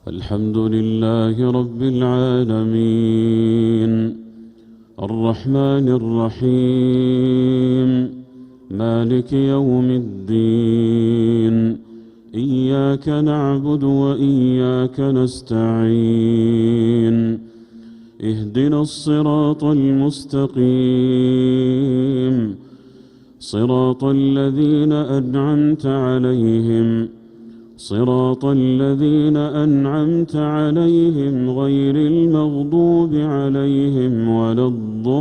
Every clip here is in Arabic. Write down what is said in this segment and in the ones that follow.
الحمد لله رب العالمين الرحمن الرحيم مالك يوم الدين إياك نعبد وإياك نستعين اهدنا الصراط المستقيم صراط الذين أنعمت عليهم غير المغضوب عليهم ولا الضالين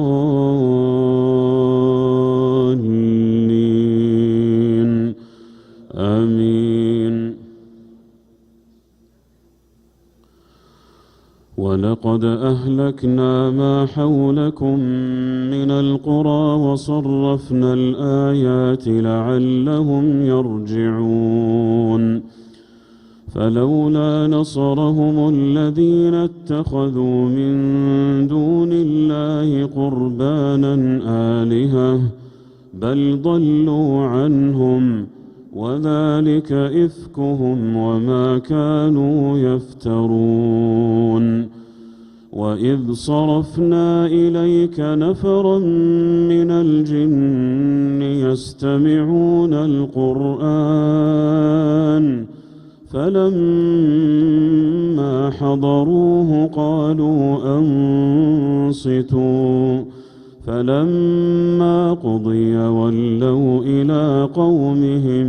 آمين. ولقد أهلكنا ما حولكم من القرى وصرفنا الآيات لعلهم يرجعون فلولا نصرهم الذين اتخذوا من دون الله قربانا آلهة بل ضلوا عنهم وذلك إفكهم وما كانوا يفترون. وإذ صرفنا إليك نفرا من الجن يستمعون القرآن فلما حضروه قالوا أنصتوا فلما قضي ولوا إلى قومهم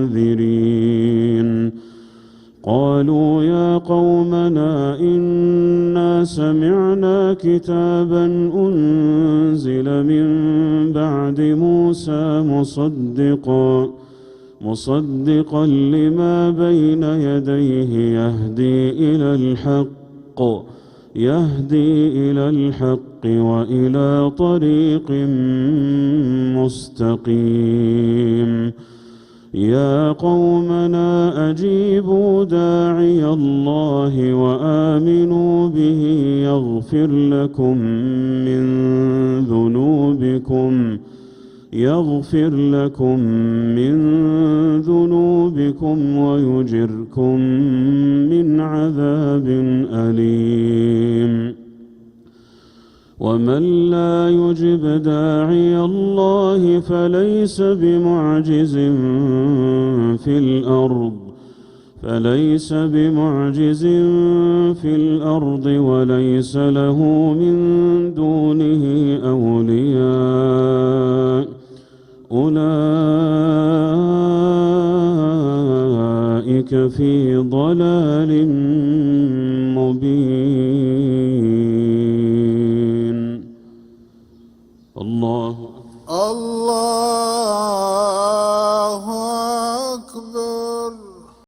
منذرين قالوا يا قومنا إنا سمعنا كتابا أنزل من بعد موسى مصدقا لما بين يديه يهدي إلى الحق وإلى طريق مستقيم. يا قومنا أجيبوا داعي الله وآمنوا به يغفر لكم من ذنوبكم ويجركم من عذاب أليم. ومن لا يجب داعي الله فليس بمعجز في الأرض وليس له من دونه أولياء أولئك في ضلال مبين.